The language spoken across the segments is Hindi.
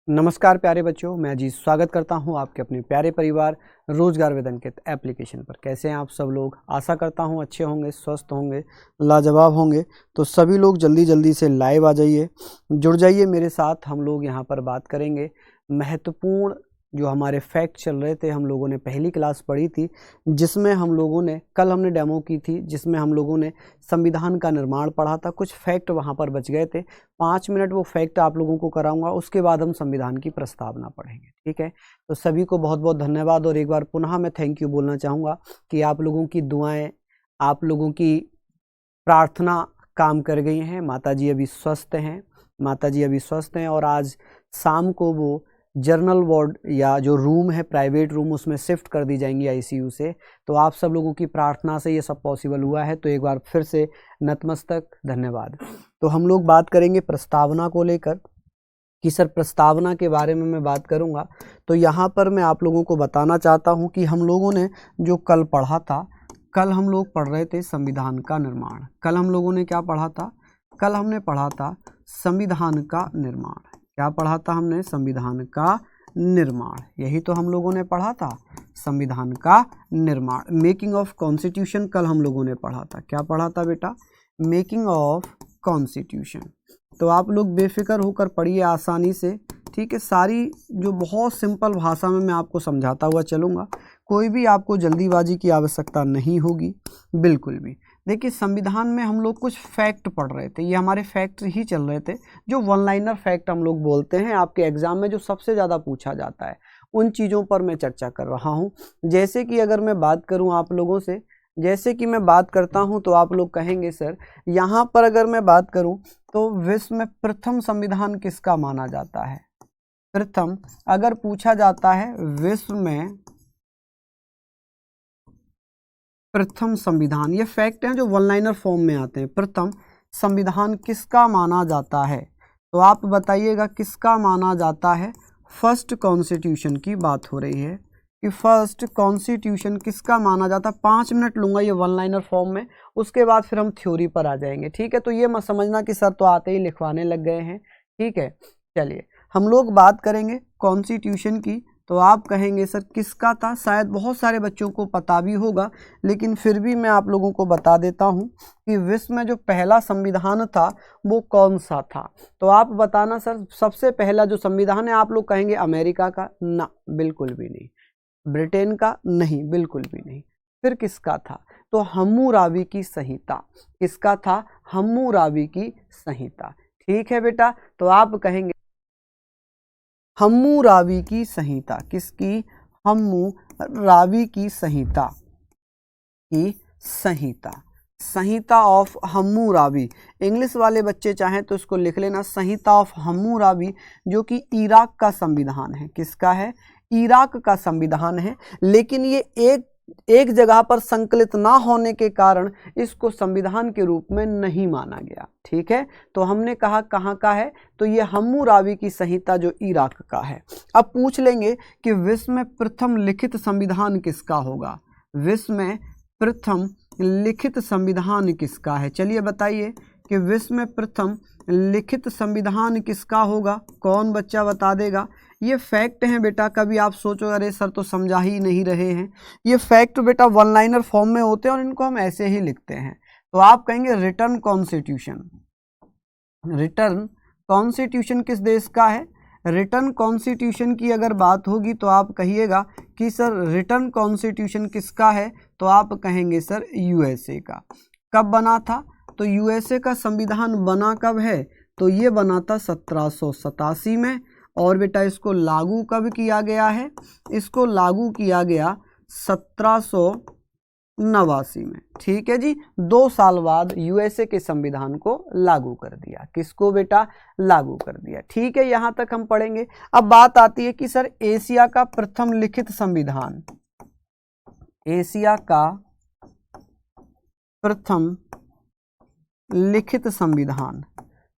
नमस्कार प्यारे बच्चों, मैं जी स्वागत करता हूं आपके अपने प्यारे परिवार रोजगार वेद अंकित एप्लीकेशन पर। कैसे हैं आप सब लोग? आशा करता हूं अच्छे होंगे, स्वस्थ होंगे, लाजवाब होंगे। तो सभी लोग जल्दी जल्दी से लाइव आ जाइए, जुड़ जाइए मेरे साथ। हम लोग यहां पर बात करेंगे महत्वपूर्ण जो हमारे फैक्ट चल रहे थे। हम लोगों ने पहली क्लास पढ़ी थी जिसमें हम लोगों ने कल हमने डेमो की थी, जिसमें हम लोगों ने संविधान का निर्माण पढ़ा था। कुछ फैक्ट वहां पर बच गए थे। 5 मिनट वो फैक्ट आप लोगों को कराऊंगा, उसके बाद हम संविधान की प्रस्तावना पढ़ेंगे। ठीक है, तो सभी को बहुत बहुत धन्यवाद। और एक बार पुनः मैं थैंक यू बोलना चाहूँगा कि आप लोगों की दुआएं, आप लोगों की प्रार्थना काम कर गई हैं। माता जी अभी स्वस्थ हैं, माता जी अभी स्वस्थ हैं। और आज शाम को वो जर्नल वार्ड या जो रूम है, प्राइवेट रूम, उसमें शिफ्ट कर दी जाएंगी आईसीयू से। तो आप सब लोगों की प्रार्थना से ये सब पॉसिबल हुआ है। तो एक बार फिर से नतमस्तक धन्यवाद। तो हम लोग बात करेंगे प्रस्तावना को लेकर कि सर प्रस्तावना के बारे में मैं बात करूंगा। तो यहाँ पर मैं आप लोगों को बताना चाहता हूँ कि हम लोगों ने जो कल पढ़ा था, कल हम लोग पढ़ रहे थे संविधान का निर्माण। कल हम लोगों ने क्या पढ़ा था? कल हमने पढ़ा था संविधान का निर्माण। क्या पढ़ा था हमने? संविधान का निर्माण। यही तो हम लोगों ने पढ़ा था, संविधान का निर्माण। मेकिंग ऑफ कॉन्स्टिट्यूशन कल हम लोगों ने पढ़ा था। क्या पढ़ा था बेटा? Making of constitution. तो आप लोग बेफिक्र होकर पढ़िए आसानी से। ठीक है, सारी जो बहुत सिंपल भाषा में मैं आपको समझाता हुआ चलूँगा। कोई भी आपको जल्दीबाजी की आवश्यकता नहीं होगी, बिल्कुल भी। देखिए, संविधान में हम लोग कुछ फैक्ट पढ़ रहे थे, ये हमारे फैक्ट ही चल रहे थे, जो वन लाइनर फैक्ट हम लोग बोलते हैं। आपके एग्जाम में जो सबसे ज़्यादा पूछा जाता है, उन चीज़ों पर मैं चर्चा कर रहा हूँ। जैसे कि अगर मैं बात करूँ आप लोगों से, जैसे कि मैं बात करता हूँ तो आप लोग कहेंगे सर यहाँ पर अगर मैं बात करूँ तो विश्व में प्रथम संविधान किसका माना जाता है? प्रथम अगर पूछा जाता है विश्व में प्रथम संविधान, ये फैक्ट हैं जो वन लाइनर फॉर्म में आते हैं। प्रथम संविधान किसका माना जाता है? तो आप बताइएगा किसका माना जाता है। फर्स्ट कॉन्स्टिट्यूशन की बात हो रही है कि फर्स्ट कॉन्स्टिट्यूशन किसका माना जाता है। 5 मिनट लूंगा ये वन लाइनर फॉर्म में, उसके बाद फिर हम थ्योरी पर आ जाएंगे। ठीक है, तो ये मत समझना कि सर तो आते ही लिखवाने लग गए हैं। ठीक है, चलिए हम लोग बात करेंगे कॉन्स्टिट्यूशन की। तो आप कहेंगे सर किसका था? शायद बहुत सारे बच्चों को पता भी होगा, लेकिन फिर भी मैं आप लोगों को बता देता हूं कि विश्व में जो पहला संविधान था वो कौन सा था। तो आप बताना सर सबसे पहला जो संविधान है। आप लोग कहेंगे अमेरिका का, ना बिल्कुल भी नहीं। ब्रिटेन का, नहीं बिल्कुल भी नहीं। फिर किसका था? तो हम्मुराबी की संहिता। किसका था? हम्मुराबी की संहिता। ठीक है बेटा, तो आप कहेंगे हम्मुराबी की संहिता। किसकी? हम्मुराबी की संहिता की संहिता, संहिता ऑफ हम्मुराबी। इंग्लिश वाले बच्चे चाहें तो इसको लिख लेना, संहिता ऑफ हम्मुराबी, जो कि इराक का संविधान है। किसका है? इराक का संविधान है। लेकिन ये एक जगह पर संकलित ना होने के कारण इसको संविधान के रूप में नहीं माना गया। ठीक है, तो हमने कहा कहाँ का है? तो ये हम्मुराबी की संहिता जो इराक का है। अब पूछ लेंगे कि विश्व में प्रथम लिखित संविधान किसका होगा? विश्व में प्रथम लिखित संविधान किसका है? चलिए बताइए कि विश्व में प्रथम लिखित संविधान किसका होगा? कौन बच्चा बता देगा? ये फैक्ट हैं बेटा। कभी आप सोचो अरे सर तो समझा ही नहीं रहे हैं। ये फैक्ट बेटा वन लाइनर फॉर्म में होते हैं और इनको हम ऐसे ही लिखते हैं। तो आप कहेंगे रिटर्न कॉन्स्टिट्यूशन। रिटर्न कॉन्स्टिट्यूशन किस देश का है? रिटर्न कॉन्स्टिट्यूशन की अगर बात होगी तो आप कहिएगा कि सर रिटर्न कॉन्स्टिट्यूशन किसका है? तो आप कहेंगे सर यूएसए का। कब बना था? तो यूएसए का संविधान बना कब है? तो ये बना था 1787 में। और बेटा इसको लागू कब किया गया है? इसको लागू किया गया 1789 में। ठीक है जी, 2 साल बाद यूएसए के संविधान को लागू कर दिया। किसको बेटा? लागू कर दिया। ठीक है, यहां तक हम पढ़ेंगे। अब बात आती है कि सर एशिया का प्रथम लिखित संविधान, एशिया का प्रथम लिखित संविधान।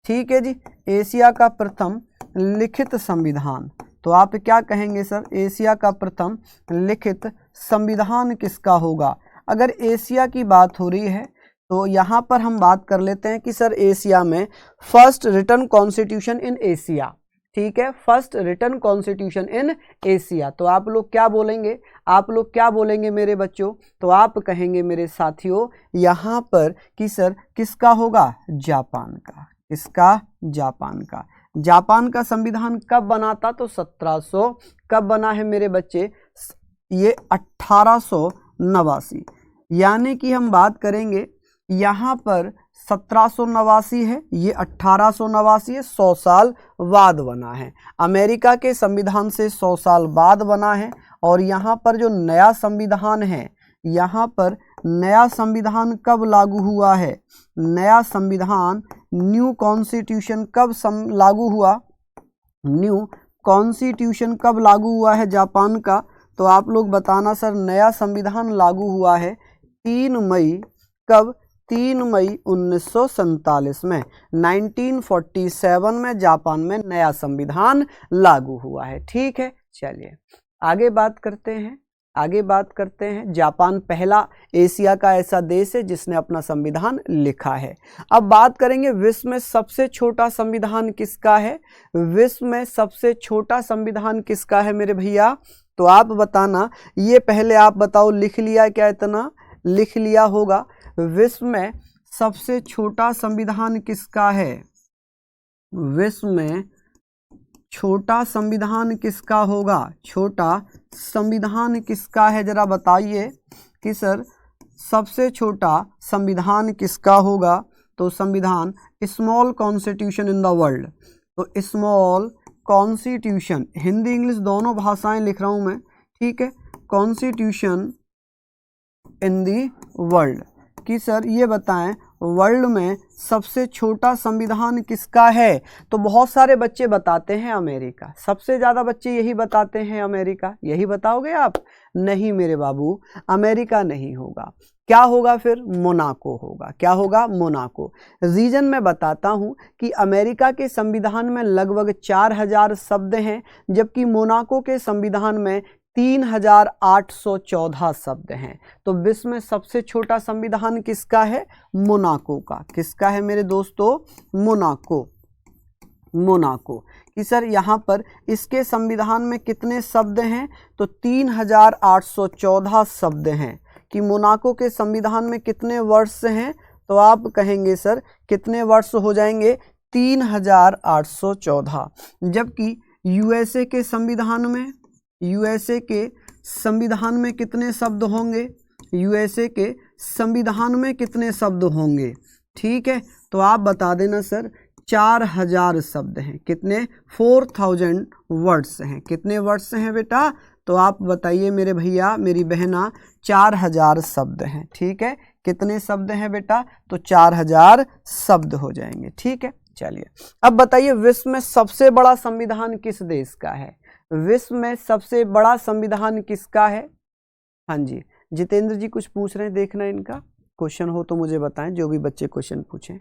ठीक है जी, एशिया का प्रथम लिखित संविधान। तो आप क्या कहेंगे सर? एशिया का प्रथम लिखित संविधान किसका होगा? अगर एशिया की बात हो रही है तो यहाँ पर हम बात कर लेते हैं कि सर एशिया में first written constitution in Asia. ठीक है, first written constitution in Asia. तो आप लोग क्या बोलेंगे, आप लोग क्या बोलेंगे मेरे बच्चों, तो आप कहेंगे मेरे साथियों यहाँ पर कि सर किसका होगा, जापान का। किसका, जापान का। जापान का संविधान कब बना था, तो 1700, कब बना है मेरे बच्चे, ये 1889। यानी कि हम बात करेंगे यहाँ पर 1789 है, ये 1889 है, 100 साल बाद बना है। अमेरिका के संविधान से 100 साल बाद बना है। और यहाँ पर जो नया संविधान है, यहाँ पर नया संविधान कब लागू हुआ है, नया संविधान, न्यू कॉन्स्टिट्यूशन कब लागू हुआ, न्यू कॉन्स्टिट्यूशन कब लागू हुआ है जापान का, तो आप लोग बताना सर। नया संविधान लागू हुआ है 3 मई, कब, 3 मई 1947 में, 1947 में जापान में नया संविधान लागू हुआ है। ठीक है, चलिए आगे बात करते हैं। आगे बात करते हैं, जापान पहला एशिया का ऐसा देश है जिसने अपना संविधान लिखा है। अब बात करेंगे विश्व में सबसे छोटा संविधान किसका है, विश्व में सबसे छोटा संविधान किसका है मेरे भैया, तो आप बताना। ये पहले आप बताओ, लिख लिया क्या, इतना लिख लिया होगा। विश्व में सबसे छोटा संविधान किसका है, विश्व में छोटा संविधान किसका होगा, छोटा संविधान किसका है, जरा बताइए कि सर सबसे छोटा संविधान किसका होगा। तो संविधान, small constitution in the world. तो स्मॉल कॉन्स्टिट्यूशन, हिंदी इंग्लिश दोनों भाषाएं लिख रहा हूं मैं, ठीक है, कॉन्स्टिट्यूशन इन दी वर्ल्ड, कि सर ये बताएं वर्ल्ड में सबसे छोटा संविधान किसका है। तो बहुत सारे बच्चे बताते हैं अमेरिका, सबसे ज़्यादा बच्चे यही बताते हैं अमेरिका। यही बताओगे आप, नहीं मेरे बाबू, अमेरिका नहीं होगा। क्या होगा फिर, मोनाको होगा। क्या होगा, मोनाको। रीजन मैं बताता हूँ कि अमेरिका के संविधान में लगभग 4000 शब्द हैं, जबकि मोनाको के संविधान में 3814 शब्द हैं। तो विश्व में सबसे छोटा संविधान किसका है, मोनाको का। किसका है मेरे दोस्तों, मोनाको। मोनाको कि सर यहाँ पर इसके संविधान में कितने शब्द हैं, तो 3814 शब्द हैं। कि मोनाको के संविधान में कितने वर्ष हैं, तो आप कहेंगे सर कितने वर्ष हो जाएंगे, 3814। जबकि यूएसए के संविधान में, यूएसए के संविधान में कितने शब्द होंगे, यूएसए के संविधान में कितने शब्द होंगे, ठीक है, तो आप बता देना सर 4000 शब्द हैं। कितने, 4000 वर्ड्स हैं। कितने वर्ड्स हैं बेटा, तो आप बताइए मेरे भैया मेरी बहना, 4000 शब्द हैं। ठीक है, कितने शब्द हैं बेटा, तो 4000 शब्द हो जाएंगे। ठीक है, चलिए अब बताइए विश्व में सबसे बड़ा संविधान किस देश का है, विश्व में सबसे बड़ा संविधान किसका है। हाँ जी, जितेंद्र जी कुछ पूछ रहे हैं, देखना इनका क्वेश्चन हो तो मुझे बताएं, जो भी बच्चे क्वेश्चन पूछें।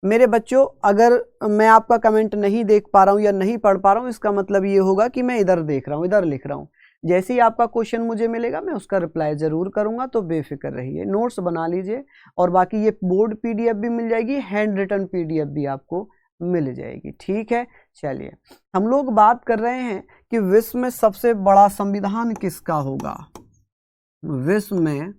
मेरे बच्चों अगर मैं आपका कमेंट नहीं देख पा रहा हूँ या नहीं पढ़ पा रहा हूँ, इसका मतलब ये होगा कि मैं इधर देख रहा हूँ, इधर लिख रहा हूँ। जैसे ही आपका क्वेश्चन मुझे मिलेगा मैं उसका रिप्लाई जरूर करूंगा, तो बेफिक्र रहिए, नोट्स बना लीजिए। और बाकी ये बोर्ड पीडीएफ भी मिल जाएगी, हैंड रिटन पीडीएफ भी आपको मिल जाएगी। ठीक है, चलिए हम लोग बात कर रहे हैं कि विश्व में सबसे बड़ा संविधान किसका होगा, विश्व में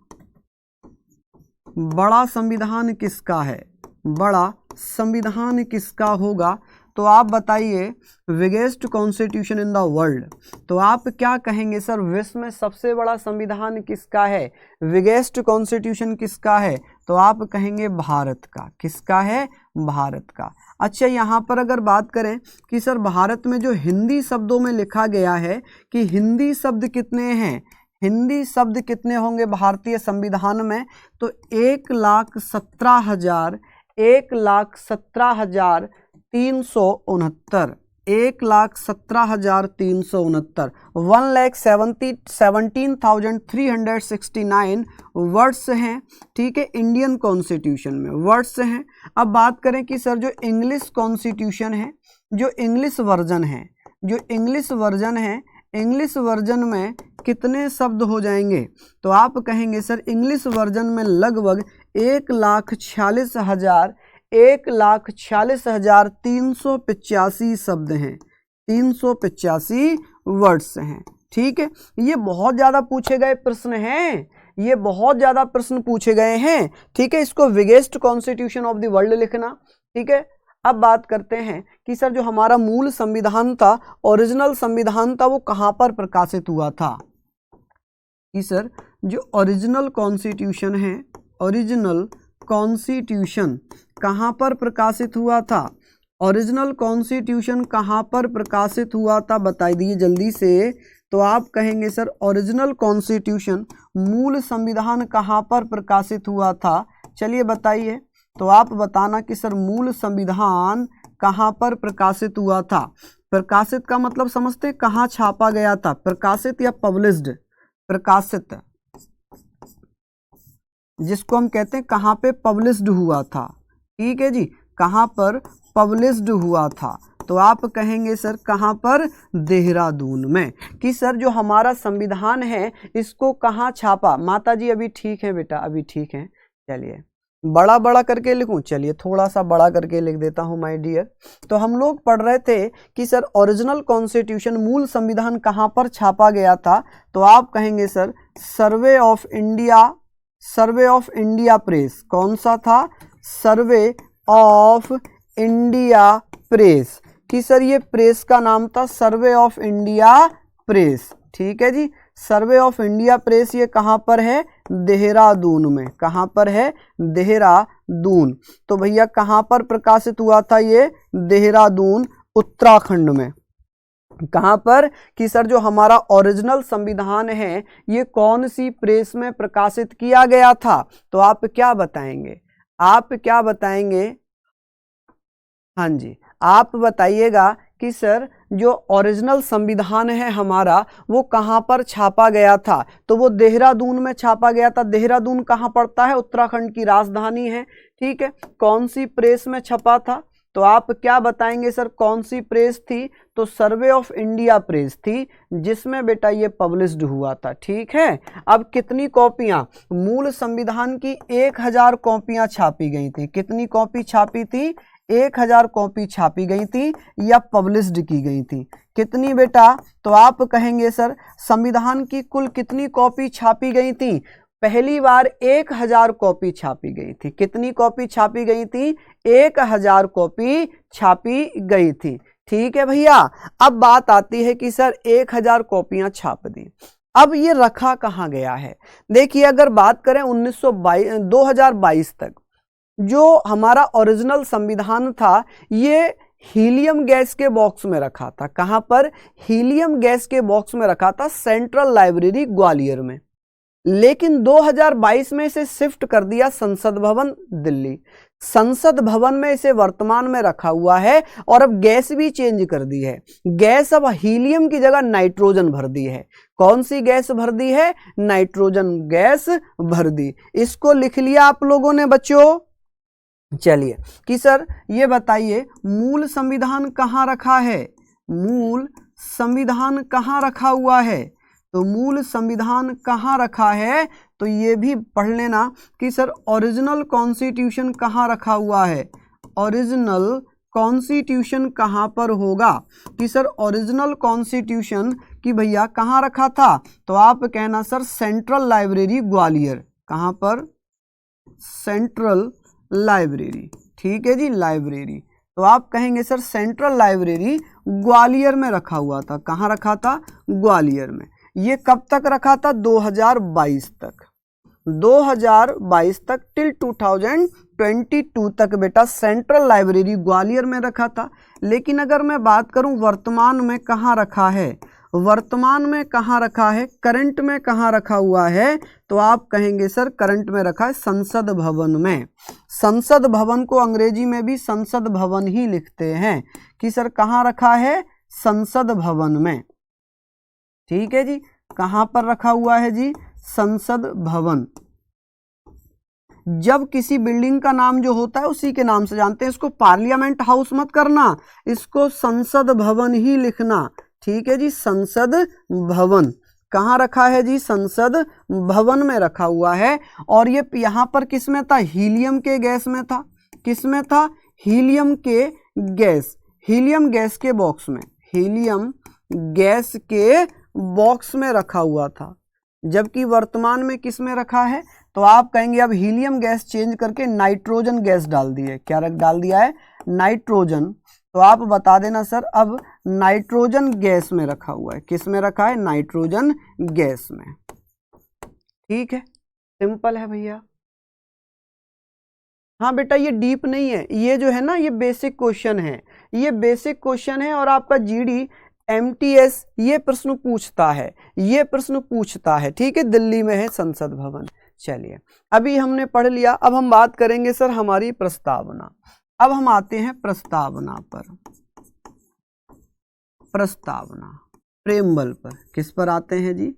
बड़ा संविधान किसका है, बड़ा संविधान किसका होगा, तो आप बताइए biggest constitution in the world. तो आप क्या कहेंगे सर, विश्व में सबसे बड़ा संविधान किसका है, बिगेस्ट कॉन्स्टिट्यूशन किसका है, तो आप कहेंगे भारत का। किसका है, भारत का। अच्छा, यहाँ पर अगर बात करें कि सर भारत में जो हिंदी शब्दों में लिखा गया है कि हिंदी शब्द कितने हैं, हिंदी शब्द कितने होंगे भारतीय संविधान में, तो 1,17,000 1,17,369 1,17,369 1,17,369 वर्ड्स हैं। ठीक है, इंडियन कॉन्स्टिट्यूशन में वर्ड्स हैं। अब बात करें कि सर जो इंग्लिश कॉन्स्टिट्यूशन है, जो इंग्लिश वर्जन है, जो इंग्लिश वर्जन है, इंग्लिश वर्जन में कितने शब्द हो जाएंगे, तो आप कहेंगे सर इंग्लिश वर्जन में लगभग 1,46,385 शब्द हैं। 385 वर्ड्स हैं। ठीक है, ये बहुत ज़्यादा पूछे गए प्रश्न हैं, ये बहुत ज़्यादा प्रश्न पूछे गए हैं। ठीक है, इसको biggest constitution of the world लिखना। ठीक है, अब बात करते हैं कि सर जो हमारा मूल संविधान था, ओरिजिनल संविधान था, वो कहाँ पर प्रकाशित हुआ था? कि सर जो ओरिजिनल कॉन्स्टिट्यूशन है, ओरिजिनल कॉन्स्टिट्यूशन कहाँ पर प्रकाशित हुआ था? ओरिजिनल कॉन्स्टिट्यूशन कहाँ पर प्रकाशित हुआ था, बताइए दीजिए जल्दी से। तो आप कहेंगे सर ओरिजिनल कॉन्स्टिट्यूशन, मूल संविधान कहाँ पर प्रकाशित हुआ था? चलिए बताइए। तो आप बताना कि सर मूल संविधान कहाँ पर प्रकाशित हुआ था। प्रकाशित का मतलब समझते, कहाँ छापा गया था, प्रकाशित या पब्लिश्ड? प्रकाशित जिसको हम कहते हैं कहाँ पे पब्लिश्ड हुआ था। ठीक है जी, कहाँ पर पब्लिश्ड हुआ था? तो आप कहेंगे सर कहाँ पर? देहरादून में। कि सर जो हमारा संविधान है इसको कहाँ छापा? माता जी अभी ठीक है बेटा, अभी ठीक है। चलिए बड़ा बड़ा करके लिखूं, चलिए थोड़ा सा बड़ा करके लिख देता हूं माय डियर। तो हम लोग पढ़ रहे थे कि सर ओरिजिनल कॉन्स्टिट्यूशन, मूल संविधान कहाँ पर छापा गया था? तो आप कहेंगे sir survey of India, survey of India press. कौन सा था? Survey of India press. कि सर ये प्रेस का नाम था सर्वे ऑफ इंडिया प्रेस। ठीक है जी, सर्वे ऑफ इंडिया प्रेस ये कहाँ पर है? देहरादून में। कहाँ पर है? देहरादून। तो भैया कहाँ पर प्रकाशित हुआ था ये? देहरादून, उत्तराखंड में। कहाँ पर? कि सर जो हमारा ओरिजिनल संविधान है ये कौन सी प्रेस में प्रकाशित किया गया था? तो आप क्या बताएंगे? आप क्या बताएंगे? हाँ जी, आप बताइएगा कि सर जो ओरिजिनल संविधान है हमारा वो कहाँ पर छापा गया था? तो वो देहरादून में छापा गया था। देहरादून कहाँ पड़ता है? उत्तराखंड की राजधानी है। ठीक है, कौन सी प्रेस में छपा था? तो आप क्या बताएंगे सर कौन सी प्रेस थी? तो सर्वे ऑफ इंडिया प्रेस थी, जिसमें बेटा ये पब्लिश्ड हुआ था। ठीक है, अब कितनी कॉपियां? मूल संविधान की 1000 कॉपियां छापी गई थी। कितनी कॉपी छापी थी? 1000 कॉपी छापी गई थी या पब्लिश्ड की गई थी? कितनी बेटा? तो आप कहेंगे सर संविधान की कुल कितनी कॉपी छापी गई थी? पहली बार 1000 कॉपी छापी गई थी। कितनी कॉपी छापी गई थी? 1000 कॉपी छापी गई थी। ठीक है भैया, अब बात आती है कि सर 1000 कॉपियां छाप दी, अब ये रखा कहाँ गया है? देखिए अगर बात करें 2022 तक जो हमारा ओरिजिनल संविधान था ये हीलियम गैस के बॉक्स में रखा था। कहाँ पर? हीलियम गैस के बॉक्स में रखा था, सेंट्रल लाइब्रेरी ग्वालियर में। लेकिन 2022 में इसे शिफ्ट कर दिया संसद भवन दिल्ली। संसद भवन में इसे वर्तमान में रखा हुआ है और अब गैस भी चेंज कर दी है। गैस अब हीलियम की जगह नाइट्रोजन भर दी है। कौन सी गैस भर दी है? नाइट्रोजन गैस भर दी। इसको लिख लिया आप लोगों ने बच्चों? चलिए कि सर ये बताइए मूल संविधान कहाँ रखा है? मूल संविधान कहाँ रखा हुआ है? तो मूल संविधान कहाँ रखा है? तो ये भी पढ़ लेना कि सर ओरिजिनल कॉन्स्टिट्यूशन कहाँ रखा हुआ है। ओरिजिनल कॉन्स्टिट्यूशन कहाँ पर होगा? कि सर ओरिजिनल कॉन्स्टिट्यूशन की भैया कहाँ रखा था? तो आप कहना सर सेंट्रल लाइब्रेरी ग्वालियर। कहाँ पर? Central library. ठीक है जी, लाइब्रेरी। तो आप कहेंगे सर सेंट्रल लाइब्रेरी ग्वालियर में रखा हुआ था। कहाँ रखा था? ग्वालियर में। ये कब तक रखा था? 2022 तक। 2022 तक टिल 2022 तक बेटा सेंट्रल लाइब्रेरी ग्वालियर में रखा था। लेकिन अगर मैं बात करूं वर्तमान में कहाँ रखा है? वर्तमान में कहाँ रखा है? करंट में कहाँ रखा हुआ है? तो आप कहेंगे सर करंट में रखा है संसद भवन में। संसद भवन को अंग्रेजी में भी संसद भवन ही लिखते हैं। कि सर कहाँ रखा है? संसद भवन में। ठीक है जी, कहाँ पर रखा हुआ है जी? संसद भवन। जब किसी बिल्डिंग का नाम जो होता है उसी के नाम से जानते हैं, इसको पार्लियामेंट हाउस मत करना, इसको संसद भवन ही लिखना। ठीक है जी, संसद भवन कहाँ रखा है जी? संसद भवन में रखा हुआ है। और ये यहाँ पर किस में था? हीलियम के गैस में था। किस में था? हीलियम के गैस, हीलियम गैस के बॉक्स में। हीलियम गैस के बॉक्स में रखा हुआ था, जबकि वर्तमान में किस में रखा है, तो आप कहेंगे अब हीलियम गैस चेंज करके नाइट्रोजन गैस डाल दी है। क्या डाल दिया है? नाइट्रोजन। तो आप बता देना सर, अब नाइट्रोजन गैस में रखा हुआ है। किस में रखा है? नाइट्रोजन गैस में। ठीक है, सिंपल है भैया। हाँ बेटा, ये डीप नहीं है, ये जो है ना, ये बेसिक क्वेश्चन है, ये बेसिक क्वेश्चन है। और आपका जीडी एमटीएस ये प्रश्न पूछता है, ये प्रश्न पूछता है। ठीक है, दिल्ली में है संसद भवन। चलिए, अभी हमने पढ़ लिया, अब हम बात करेंगे सर हमारी प्रस्तावना। अब हम आते हैं प्रस्तावना पर, प्रस्तावना प्रेमबल पर। किस पर आते हैं जी?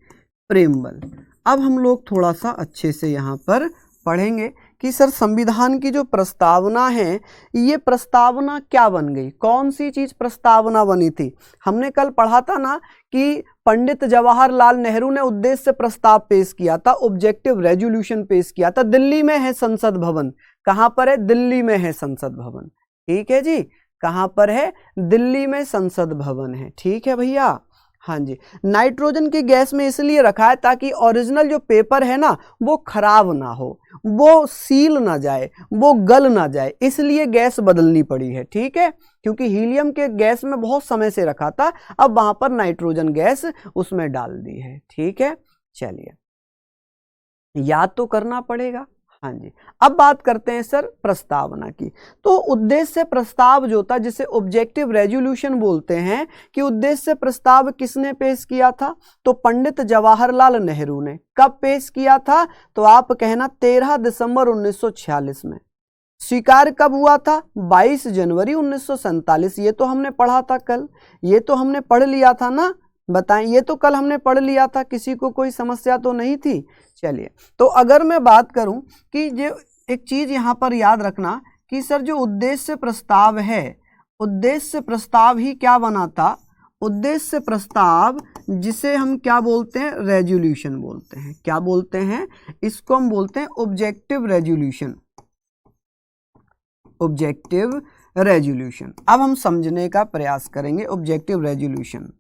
प्रेमबल। अब हम लोग थोड़ा सा अच्छे से यहाँ पर पढ़ेंगे कि सर संविधान की जो प्रस्तावना है, ये प्रस्तावना क्या बन गई, कौन सी चीज प्रस्तावना बनी थी। हमने कल पढ़ा था ना कि पंडित जवाहरलाल नेहरू ने उद्देश्य से प्रस्ताव पेश किया था, ऑब्जेक्टिव रेजोल्यूशन पेश किया था। दिल्ली में है संसद भवन। कहाँ पर है? दिल्ली में है संसद भवन। ठीक है जी, कहाँ पर है? दिल्ली में संसद भवन है। ठीक है भैया, हाँ जी। नाइट्रोजन की गैस में इसलिए रखा है ताकि ओरिजिनल जो पेपर है ना, वो खराब ना हो, वो सील ना जाए, वो गल ना जाए, इसलिए गैस बदलनी पड़ी है। ठीक है, क्योंकि हीलियम के गैस में बहुत समय से रखा था, अब वहां पर नाइट्रोजन गैस उसमें डाल दी है। ठीक है, चलिए, याद तो करना पड़ेगा। हाँ जी, अब बात करते हैं सर प्रस्तावना की। तो उद्देश्य से प्रस्ताव जो था, जिसे ऑब्जेक्टिव रेजोल्यूशन बोलते हैं, कि उद्देश्य से प्रस्ताव किसने पेश किया था, तो पंडित जवाहरलाल नेहरू ने। कब पेश किया था, तो आप कहना 13 दिसंबर 1946 में। स्वीकार कब हुआ था? 22 जनवरी 1947। ये तो हमने पढ़ा था कल, ये तो हमने पढ़ लिया था ना, बताएं, ये तो कल हमने पढ़ लिया था, किसी को कोई समस्या तो नहीं थी। चलिए, तो अगर मैं बात करूं कि जो एक चीज यहां पर याद रखना कि सर जो उद्देश्य प्रस्ताव है, उद्देश्य प्रस्ताव ही क्या बना था? उद्देश्य प्रस्ताव, जिसे हम क्या बोलते हैं? रेजोल्यूशन बोलते हैं। क्या बोलते हैं? इसको हम बोलते हैं ऑब्जेक्टिव रेजोल्यूशन। Objective resolution. अब हम समझने का प्रयास करेंगे ऑब्जेक्टिव रेजोल्यूशन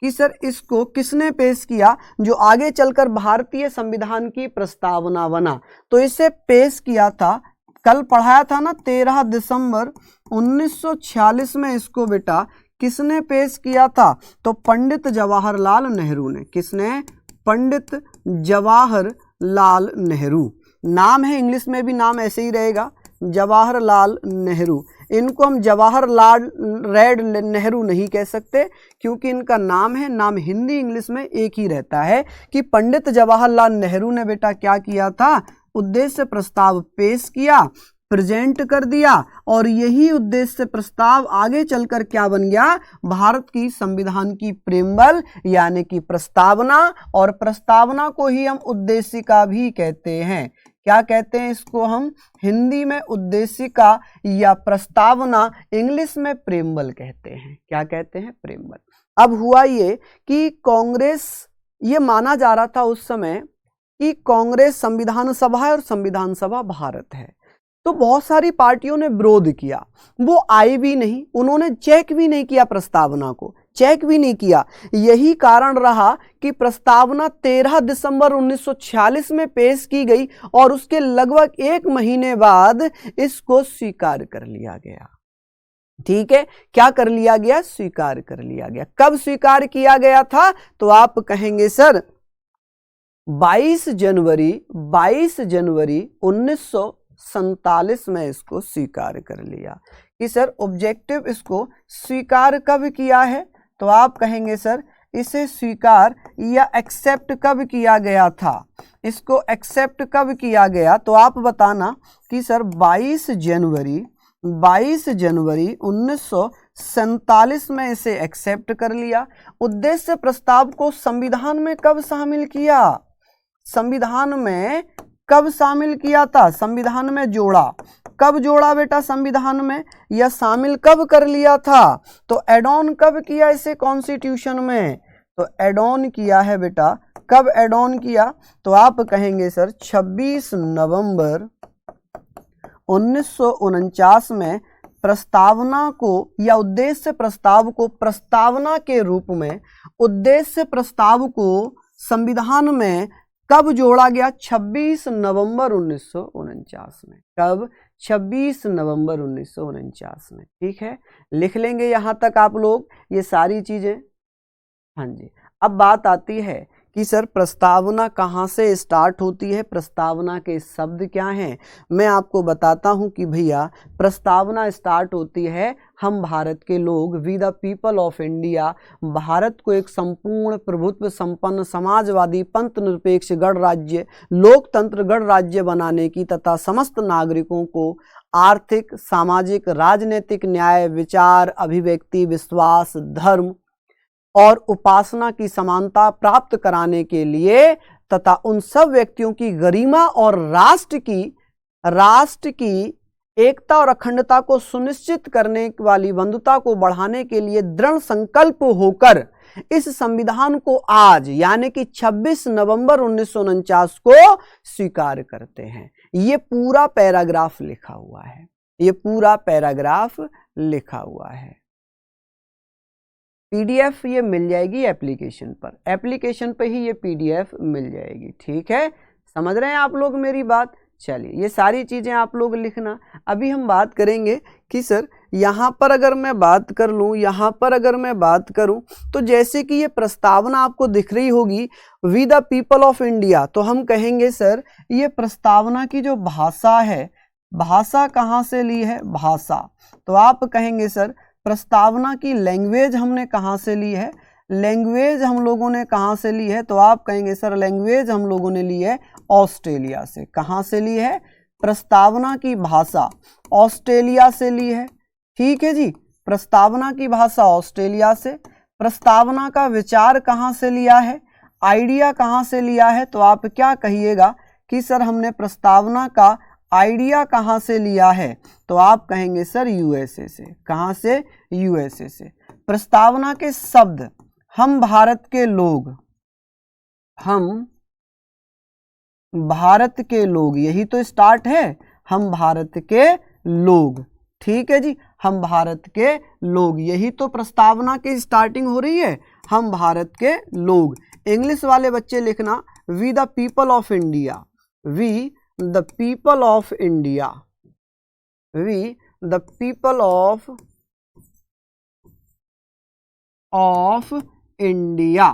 कि सर इसको किसने पेश किया, जो आगे चलकर भारतीय संविधान की प्रस्तावना बना। तो इसे पेश किया था, कल पढ़ाया था ना, 13 दिसंबर 1946 में। इसको बेटा किसने पेश किया था? तो पंडित जवाहरलाल नेहरू ने। किसने? पंडित जवाहरलाल नेहरू। नाम है, इंग्लिश में भी नाम ऐसे ही रहेगा, जवाहरलाल नेहरू। इनको हम जवाहरलाल रेड नेहरू नहीं कह सकते, क्योंकि इनका नाम है, नाम हिंदी इंग्लिश में एक ही रहता है। कि पंडित जवाहरलाल नेहरू ने बेटा क्या किया था? उद्देश्य प्रस्ताव पेश किया, प्रेजेंट कर दिया, और यही उद्देश्य प्रस्ताव आगे चलकर क्या बन गया? भारत की संविधान की प्रेमबल यानी कि प्रस्तावना। और प्रस्तावना को ही हम उद्देशिका भी कहते हैं। क्या कहते हैं इसको? हम हिंदी में उद्देशिका या प्रस्तावना, इंग्लिश में प्रेमबल कहते हैं। क्या कहते हैं? प्रेमबल। अब हुआ ये कि कांग्रेस, ये माना जा रहा था उस समय कि कांग्रेस संविधान सभा है और संविधान सभा भारत है, तो बहुत सारी पार्टियों ने विरोध किया। वो आई भी नहीं, उन्होंने चेक भी नहीं किया, प्रस्तावना को चेक भी नहीं किया। यही कारण रहा कि प्रस्तावना 13 दिसंबर 1946 में पेश की गई और उसके लगभग 1 महीने बाद इसको स्वीकार कर लिया गया। ठीक है, क्या कर लिया गया? स्वीकार कर लिया गया। कब स्वीकार किया गया था? तो आप कहेंगे सर 22 जनवरी 1947 में इसको स्वीकार कर लिया। कि सर ऑब्जेक्टिव इसको स्वीकार कब किया है? तो आप कहेंगे सर इसे स्वीकार या एक्सेप्ट कब किया गया था? इसको एक्सेप्ट कब किया गया? तो आप बताना कि सर 22 जनवरी 1947 में इसे एक्सेप्ट कर लिया। उद्देश्य प्रस्ताव को संविधान में कब शामिल किया? संविधान में कब शामिल किया था? संविधान में जोड़ा। कब जोड़ा बेटा संविधान में, या शामिल कब कर लिया था? तो एड ऑन कब किया इसे कॉन्स्टिट्यूशन में? तो एड ऑन किया है बेटा। कब एड ऑन किया? तो आप कहेंगे सर 26 नवंबर 1949 में प्रस्तावना को या उद्देश्य प्रस्ताव को प्रस्तावना के रूप में, उद्देश्य प्रस्ताव को संविधान में कब जोड़ा गया? 26 नवंबर 1949 में। कब? 26 नवंबर 1949 में। ठीक है, लिख लेंगे यहां तक आप लोग ये सारी चीजें। हाँ जी, अब बात आती है कि सर प्रस्तावना कहाँ से स्टार्ट होती है, प्रस्तावना के शब्द क्या हैं? मैं आपको बताता हूं कि भैया प्रस्तावना स्टार्ट होती है हम भारत के लोग, we the people of India, Bharat को एक संपूर्ण प्रभुत्व संपन्न समाजवादी पंथ निरपेक्ष गणराज्य, लोकतंत्र गणराज्य बनाने की तथा समस्त नागरिकों को आर्थिक, सामाजिक, राजनीतिक न्याय, विचार, अभिव्यक्ति, विश्वास, धर्म और उपासना की समानता प्राप्त कराने के लिए तथा उन सब व्यक्तियों की गरिमा और राष्ट्र की एकता और अखंडता को सुनिश्चित करने वाली बंधुता को बढ़ाने के लिए दृढ़ संकल्प होकर इस संविधान को आज यानी कि 26 नवंबर 1949 को स्वीकार करते हैं। ये पूरा पैराग्राफ लिखा हुआ है, ये पूरा पैराग्राफ लिखा हुआ है। पीडीएफ ये मिल जाएगी एप्लीकेशन पर, एप्लीकेशन पर ही ये पीडीएफ मिल जाएगी। ठीक है, समझ रहे हैं आप लोग मेरी बात? चलिए, ये सारी चीजें आप लोग लिखना। अभी हम बात करेंगे कि सर यहाँ पर अगर मैं बात कर लूँ, यहाँ पर अगर मैं बात करूँ तो जैसे कि ये प्रस्तावना आपको दिख रही होगी we the people of India, तो हम कहेंगे सर ये प्रस्तावना की जो भाषा है, भाषा कहाँ से ली है? भाषा, तो आप कहेंगे सर प्रस्तावना की लैंग्वेज हमने कहाँ से ली है? लैंग्वेज हम लोगों ने कहाँ से ली है? तो आप कहेंगे सर लैंग्वेज हम लोगों ने ली है ऑस्ट्रेलिया से। कहाँ से ली है? प्रस्तावना की भाषा ऑस्ट्रेलिया से ली है। ठीक है जी, प्रस्तावना की भाषा ऑस्ट्रेलिया से। प्रस्तावना का विचार कहाँ से लिया है? आइडिया कहाँ से लिया है? तो आप क्या कहिएगा कि सर हमने प्रस्तावना का आइडिया कहाँ से लिया है? तो आप कहेंगे सर यूएसए से। कहाँ से? यूएसए से। प्रस्तावना के शब्द हम भारत के लोग, हम भारत के लोग, यही तो स्टार्ट है, हम भारत के लोग। ठीक है जी, हम भारत के लोग, यही तो प्रस्तावना की स्टार्टिंग हो रही है, हम भारत के लोग। इंग्लिश वाले बच्चे लिखना we the people of India, we the people of India, we the people of India।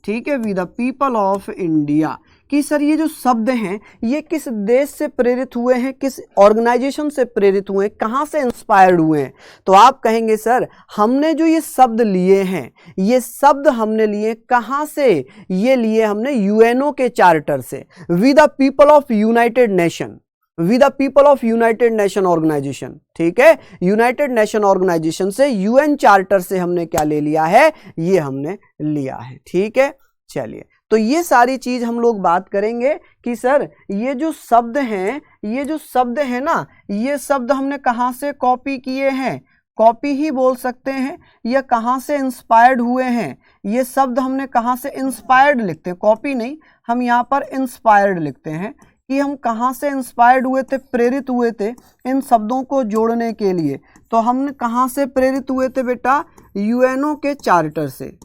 ठीक है, we the people of India. कि सर ये जो शब्द हैं ये किस देश से प्रेरित हुए हैं, किस ऑर्गेनाइजेशन से प्रेरित हुए हैं, कहाँ से इंस्पायर्ड हुए हैं? तो आप कहेंगे सर हमने जो ये शब्द लिए हैं, ये शब्द हमने लिए कहाँ से? ये लिए हमने यूएनओ के चार्टर से, we the people of United Nation, we the people of United Nation Organisation. ठीक है, यूनाइटेड नेशन ऑर्गेनाइजेशन से, यूएन चार्टर से हमने क्या ले लिया है? ये हमने लिया है। ठीक है, चलिए, तो ये सारी चीज हम लोग बात करेंगे कि सर ये जो शब्द हैं, ये जो शब्द है ना, ये शब्द हमने कहाँ से कॉपी किए हैं? कॉपी ही बोल सकते हैं। या कहाँ से इंस्पायर्ड हुए हैं? ये शब्द हमने कहाँ से, इंस्पायर्ड लिखते हैं, कॉपी नहीं, हम यहाँ पर इंस्पायर्ड लिखते हैं कि हम कहाँ से इंस्पायर्ड हुए थे, प्रेरित हुए थे इन शब्दों को जोड़ने के लिए। तो हम कहाँ से प्रेरित हुए थे बेटा? यूएनओ के चार्टर से,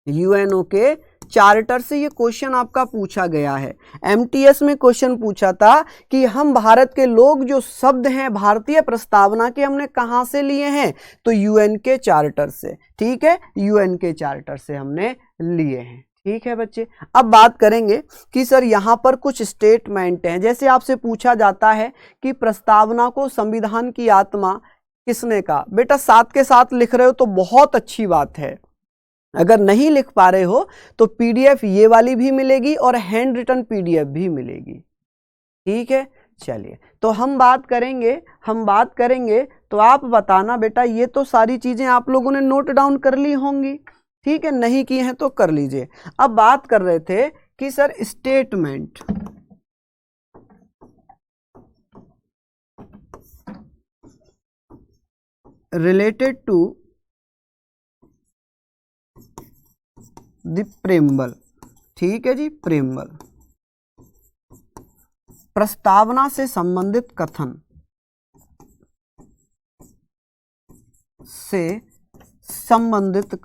यूएनओ के चार्टर से। ये क्वेश्चन आपका पूछा गया है, एमटीएस में क्वेश्चन पूछा था कि हम भारत के लोग जो शब्द हैं भारतीय प्रस्तावना के हमने कहाँ से लिए हैं? तो यूएन के चार्टर से। ठीक है, यूएन के चार्टर से हमने लिए हैं। ठीक है बच्चे, अब बात करेंगे कि सर यहाँ पर कुछ स्टेटमेंट हैं। जैसे आपसे पूछा जाता है कि प्रस्तावना को संविधान की आत्मा किसने कहा? बेटा साथ के साथ लिख रहे हो तो बहुत अच्छी बात है, अगर नहीं लिख पा रहे हो तो पीडीएफ ये वाली भी मिलेगी और हैंड रिटन पीडीएफ भी मिलेगी। ठीक है, चलिए, तो हम बात करेंगे तो आप बताना बेटा, ये तो सारी चीजें आप लोगों ने नोट डाउन कर ली होंगी। ठीक है, नहीं की हैं तो कर लीजिए। अब बात कर रहे थे कि sir statement, related to the preamble. ठीक है जी, प्रेम्बल, प्रस्तावना से संबंधित कथन, से संबंधित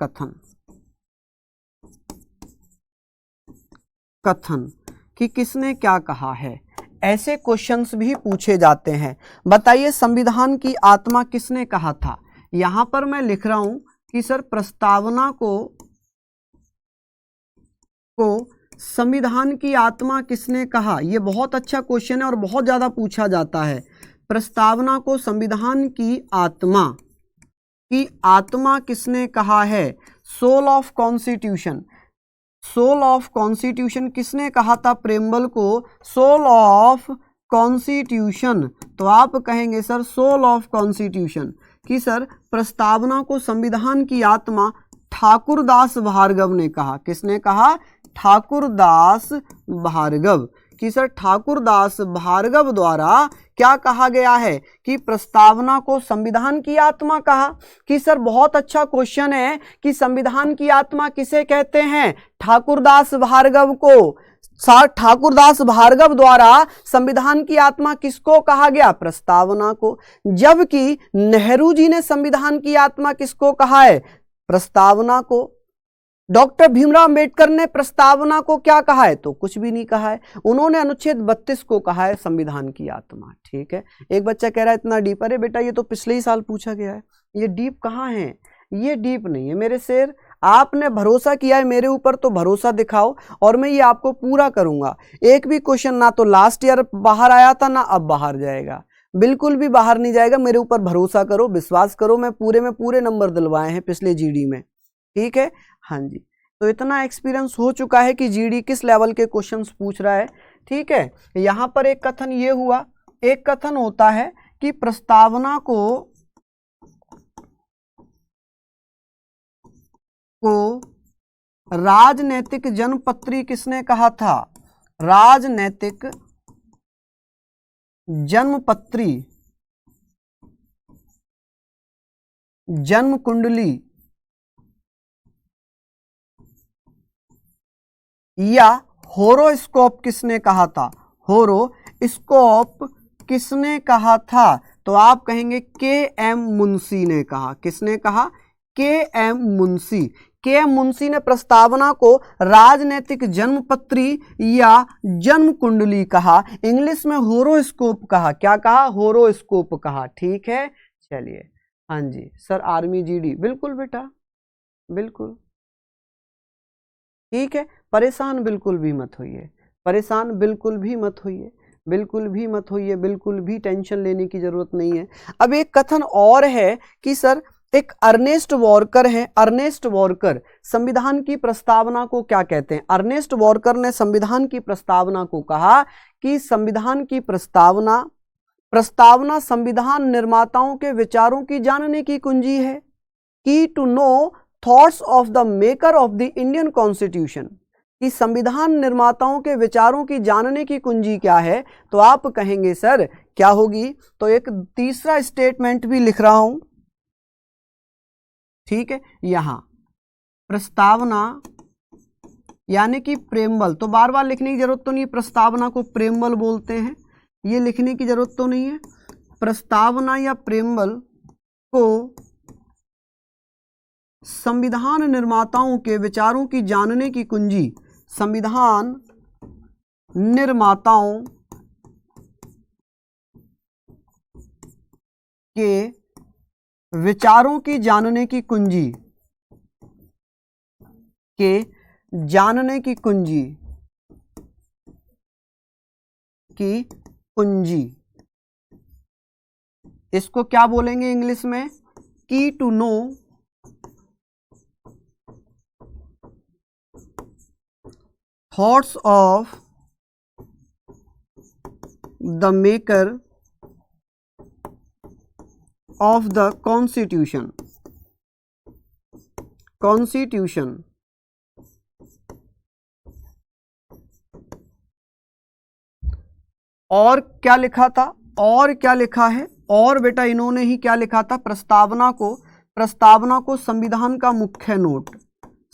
कथन कि किसने क्या कहा है, ऐसे क्वेश्चंस भी पूछे जाते हैं। बताइए संविधान की आत्मा किसने कहा था। यहां पर मैं लिख रहा हूं कि सर प्रस्तावना को संविधान की आत्मा किसने कहा। यह बहुत अच्छा क्वेश्चन है और बहुत ज्यादा पूछा जाता है। प्रस्तावना को संविधान की आत्मा किसने कहा है। Soul of constitution, soul of constitution किसने कहा था प्रेमबल को, सोल ऑफ कॉन्स्टिट्यूशन। तो आप कहेंगे सर सोल ऑफ कॉन्स्टिट्यूशन कि सर प्रस्तावना को संविधान की आत्मा ठाकुरदास भार्गव ने कहा। किसने कहा, ठाकुरदास भार्गव। कि सर ठाकुरदास भार्गव द्वारा क्या कहा गया है कि प्रस्तावना को संविधान की आत्मा कहा। कि सर बहुत अच्छा क्वेश्चन है कि संविधान की आत्मा किसे कहते हैं, ठाकुरदास भार्गव को। ठाकुरदास भार्गव द्वारा संविधान की आत्मा किसको कहा गया, प्रस्तावना को। जबकि नेहरू जी ने संविधान की आत्मा किसको कहा है, प्रस्तावना को। डॉक्टर भीमराव अंबेडकर ने प्रस्तावना को क्या कहा है, तो कुछ भी नहीं कहा है। उन्होंने अनुच्छेद 32 को कहा है संविधान की आत्मा। ठीक है, एक बच्चा कह रहा है इतना डीप। अरे बेटा ये तो पिछले ही साल पूछा गया है, ये डीप कहाँ है, ये डीप नहीं है मेरे शेर। आपने भरोसा किया है मेरे ऊपर तो भरोसा दिखाओ और मैं ये आपको पूरा करूंगा। एक भी क्वेश्चन ना तो लास्ट ईयर बाहर आया था ना अब बाहर जाएगा, बिल्कुल भी बाहर नहीं जाएगा। मेरे ऊपर भरोसा करो, विश्वास करो, मैं पूरे में पूरे नंबर दिलवाए हैं पिछले जीडी में। ठीक है, हाँ जी। तो इतना एक्सपीरियंस हो चुका है कि जीडी किस लेवल के क्वेश्चंस पूछ रहा है। ठीक है, यहां पर एक कथन ये हुआ, एक कथन होता है कि प्रस्तावना को राजनैतिक जन्मपत्री किसने कहा था, राजनैतिक जन्मपत्री, जन्म कुंडली या होरोस्कोप किसने कहा था, होरोस्कोप किसने कहा था। तो आप कहेंगे के एम मुंशी ने कहा। किसने कहा, के एम मुंशी। के एम मुंशी ने प्रस्तावना को राजनीतिक जन्मपत्री या जन्म कुंडली कहा। इंग्लिश में होरोस्कोप कहा। क्या कहा, होरोस्कोप कहा। ठीक है, चलिए। हाँ जी सर, आर्मी जीडी, बिल्कुल बेटा बिल्कुल। ठीक है, परेशान बिल्कुल भी मत होइए, परेशान बिल्कुल भी मत होइए, बिल्कुल भी मत होइए, बिल्कुल भी टेंशन लेने की जरूरत नहीं है। अब एक कथन और है कि सर एक अर्नेस्ट वॉकर है, अर्नेस्ट वॉकर संविधान की प्रस्तावना को क्या कहते हैं। अर्नेस्ट वॉकर ने संविधान की प्रस्तावना को कहा कि संविधान की प्रस्तावना संविधान निर्माताओं के विचारों की जानने की कुंजी है। Key to know thoughts of the maker of the Indian constitution. कि संविधान निर्माताओं के विचारों की जानने की कुंजी क्या है, तो आप कहेंगे सर क्या होगी। तो एक तीसरा स्टेटमेंट भी लिख रहा हूं। ठीक है, यहां प्रस्तावना यानी कि प्रेमबल, तो बार बार लिखने की जरूरत तो नहीं है, प्रस्तावना को प्रेमबल बोलते हैं, ये लिखने की जरूरत तो नहीं है। प्रस्तावना या प्रेमबल को संविधान निर्माताओं के विचारों की जानने की कुंजी, संविधान निर्माताओं के विचारों की जानने की कुंजी, के जानने की कुंजी की कुंजी, इसको क्या बोलेंगे इंग्लिश में, key to know thoughts of the maker of the constitution, constitution. और क्या लिखा था, और क्या लिखा है, और बेटा इन्होंने ही क्या लिखा था, प्रस्तावना को संविधान का मुख्य नोट,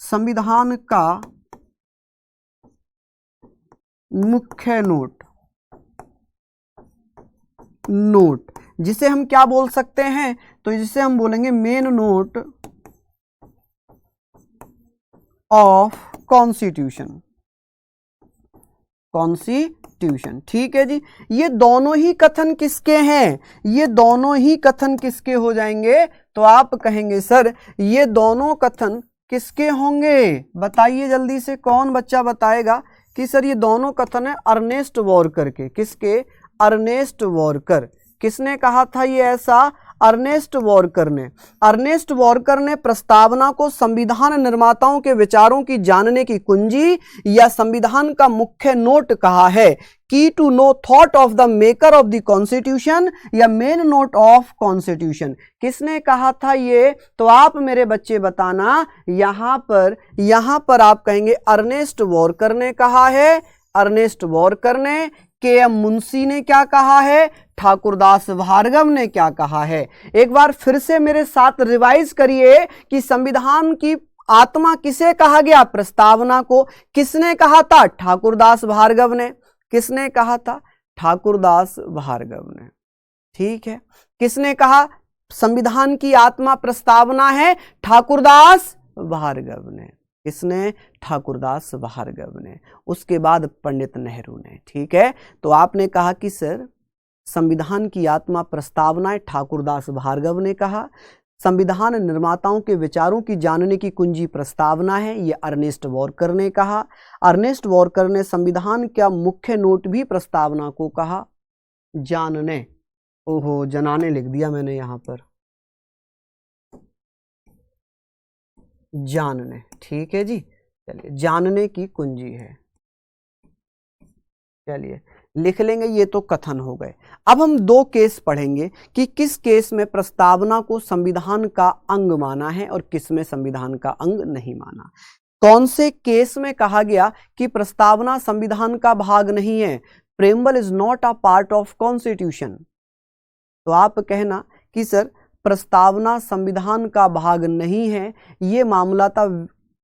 संविधान का मुख्य नोट नोट, जिसे हम क्या बोल सकते हैं, तो जिसे हम बोलेंगे main note of constitution. Constitution, ठीक है जी। ये दोनों ही कथन किसके हैं, ये दोनों ही कथन किसके हो जाएंगे, तो आप कहेंगे सर ये दोनों कथन किसके होंगे, बताइए जल्दी से, कौन बच्चा बताएगा कि सर ये दोनों कथन है अर्नेस्ट वॉरकर के। किसके, अर्नेस्ट वॉरकर। किसने कहा था ये ऐसा, अर्नेस्ट वॉरकर ने। अर्नेस्ट वॉरकर ने प्रस्तावना को संविधान निर्माताओं के विचारों की जानने की कुंजी या संविधान का मुख्य नोट कहा है, key to know thought of the maker of the constitution या मेन नोट ऑफ कॉन्स्टिट्यूशन। किसने कहा था ये, तो आप मेरे बच्चे बताना, यहां पर आप कहेंगे अर्नेस्ट वॉरकर ने कहा है, अर्नेस्ट वॉरकर ने। के एम मुंशी ने क्या कहा है, ठाकुरदास भार्गव ने क्या कहा है। एक बार फिर से मेरे साथ रिवाइज करिए कि संविधान की आत्मा किसे कहा गया, प्रस्तावना को। किसने कहा था, ठाकुरदास भार्गव ने। किसने कहा था, ठाकुरदास भार्गव ने, ठीक है। किसने कहा संविधान की आत्मा प्रस्तावना है, ठाकुरदास भार्गव ने। किसने, ठाकुरदास भार्गव ने। उसके बाद पंडित नेहरू ने, ठीक है। तो आपने कहा कि सर संविधान की आत्मा प्रस्तावना है, ठाकुरदास भार्गव ने कहा। संविधान निर्माताओं के विचारों की जानने की कुंजी प्रस्तावना है, ये अर्नेस्ट वॉरकर ने कहा। अर्नेस्ट वॉरकर ने संविधान का मुख्य नोट भी प्रस्तावना को कहा। जानने, ओहो जनाने लिख दिया मैंने यहां पर, जानने, ठीक है जी। चलिए जानने की कुंजी है, चलिए लिख लेंगे, ये तो कथन हो गए। अब हम दो केस पढ़ेंगे कि किस केस में प्रस्तावना को संविधान का अंग माना है और किस में संविधान का अंग नहीं माना। कौन से केस में कहा गया कि प्रस्तावना संविधान का भाग नहीं है, preamble is not a part of constitution. तो आप कहना कि सर प्रस्तावना संविधान का भाग नहीं है। ये मामला था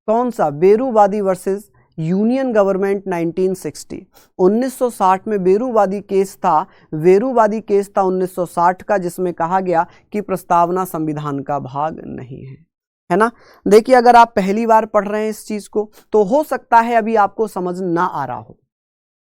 कौन सा, बेरूवादी वर्सेस यूनियन गवर्नमेंट 1960। 1960 में बेरूवादी केस था, वेरूवादी केस था 1960 का, जिसमें कहा गया कि प्रस्तावना संविधान का भाग नहीं है ना। देखिए अगर आप पहली बार पढ़ रहे हैं इस चीज को तो हो सकता है अभी आपको समझ ना आ रहा हो,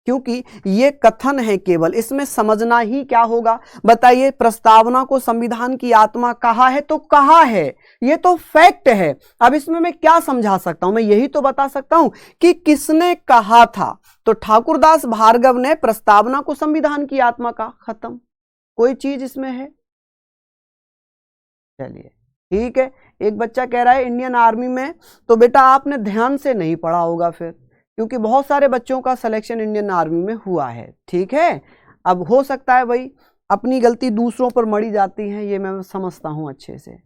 क्योंकि ये कथन है केवल, इसमें समझना ही क्या होगा, बताइए। प्रस्तावना को संविधान की आत्मा कहा है तो कहा है, ये तो फैक्ट है। अब इसमें मैं क्या समझा सकता हूं, मैं यही तो बता सकता हूं कि किसने कहा था। तो ठाकुरदास भार्गव ने प्रस्तावना को संविधान की आत्मा का, खत्म। कोई चीज इसमें है, चलिए ठीक है। एक बच्चा कह रहा है इंडियन आर्मी में, तो बेटा आपने ध्यान से नहीं पढ़ा होगा फिर, क्योंकि बहुत सारे बच्चों का सिलेक्शन इंडियन आर्मी में हुआ है, ठीक है। अब हो सकता है भाई अपनी गलती दूसरों पर मढ़ी जाती है, ये मैं समझता हूं अच्छे से।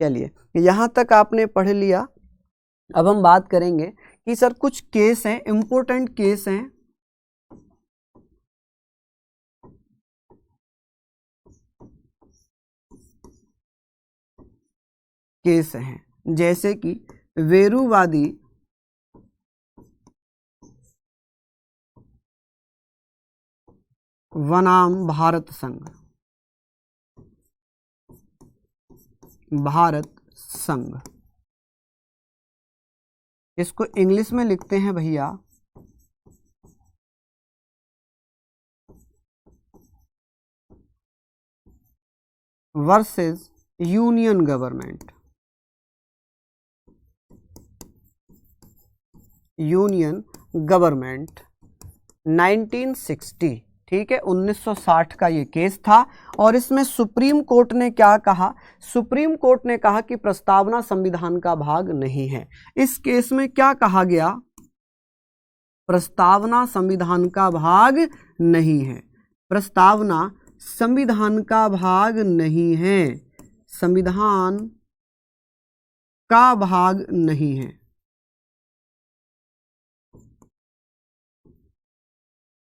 चलिए यहां तक आपने पढ़ लिया। अब हम बात करेंगे कि सर कुछ केस हैं, इंपॉर्टेंट केस हैं, जैसे कि वेरूवादी बनाम भारत संघ, भारत संघ। इसको इंग्लिश में लिखते हैं भैया versus union government, union government 1960, ठीक है। 1960 का ये केस था और इसमें सुप्रीम कोर्ट ने क्या कहा, सुप्रीम कोर्ट ने कहा कि प्रस्तावना संविधान का भाग नहीं है। इस केस में क्या कहा गया, प्रस्तावना संविधान का भाग नहीं है, प्रस्तावना संविधान का भाग नहीं है, संविधान का भाग नहीं है,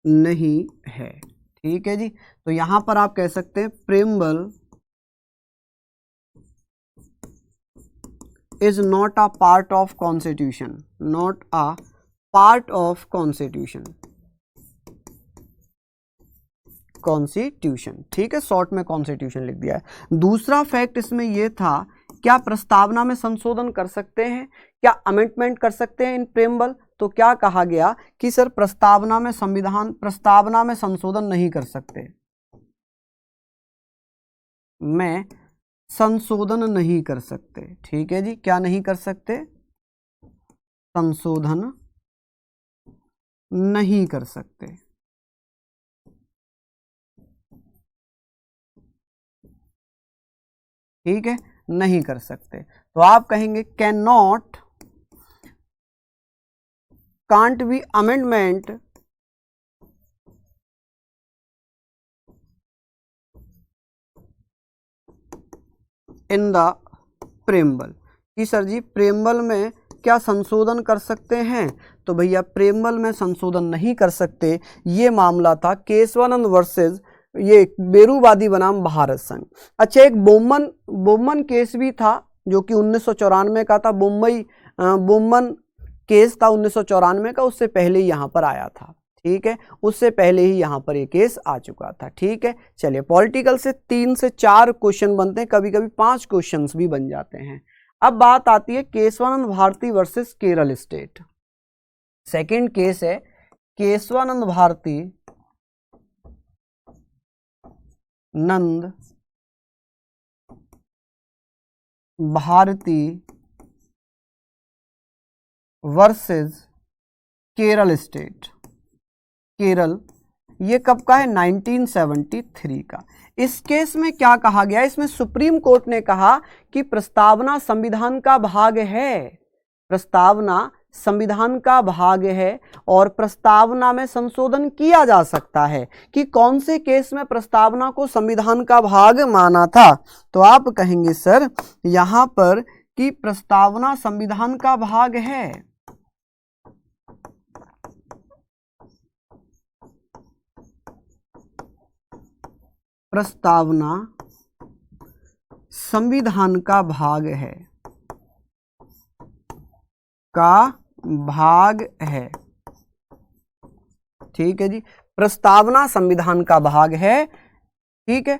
नहीं है, ठीक है जी। तो यहां पर आप कह सकते हैं preamble is not a part of constitution, not a part of constitution, constitution. ठीक है, शॉर्ट में कॉन्स्टिट्यूशन लिख दिया है। दूसरा फैक्ट इसमें यह था, क्या प्रस्तावना में संशोधन कर सकते हैं, क्या अमेंडमेंट कर सकते हैं इन प्रेम्बल? तो क्या कहा गया कि सर प्रस्तावना में संशोधन नहीं कर सकते, में संशोधन नहीं कर सकते। ठीक है जी, क्या नहीं कर सकते? संशोधन नहीं कर सकते। ठीक है, नहीं कर सकते। तो आप कहेंगे can not, can't be amendment in the preamble, कि सर जी प्रेम्बल में क्या संशोधन कर सकते हैं? तो भैया प्रेम्बल में संशोधन नहीं कर सकते। ये मामला था केशवानंद वर्सेस ये बेरूवादी बनाम भारत संघ। अच्छा, एक बोमन केस भी था जो कि 1994 का था। बोमन केस था 1994 का, उससे पहले ही यहाँ पर आया था। ठीक है, उससे पहले ही यहाँ पर ये केस आ चुका था। ठीक है, चलिए पॉलिटिकल से 3 से 4 क्वेश्चन बनते हैं, कभी कभी 5 क्वेश्चंस भी बन जाते हैं। अब बात आती है Kesavananda Bharati versus Kerala state. Second case है केशवानंद भारती वर्सेस केरल स्टेट। केरल, ये कब का है? 1973 का। इस केस में क्या कहा गया? इसमें सुप्रीम कोर्ट ने कहा कि प्रस्तावना संविधान का भाग है, प्रस्तावना संविधान का भाग है और प्रस्तावना में संशोधन किया जा सकता है। कि कौन से केस में प्रस्तावना को संविधान का भाग माना था? तो आप कहेंगे सर यहां पर कि प्रस्तावना संविधान का भाग है, प्रस्तावना संविधान का भाग है, ठीक है जी, प्रस्तावना संविधान का भाग है। ठीक है,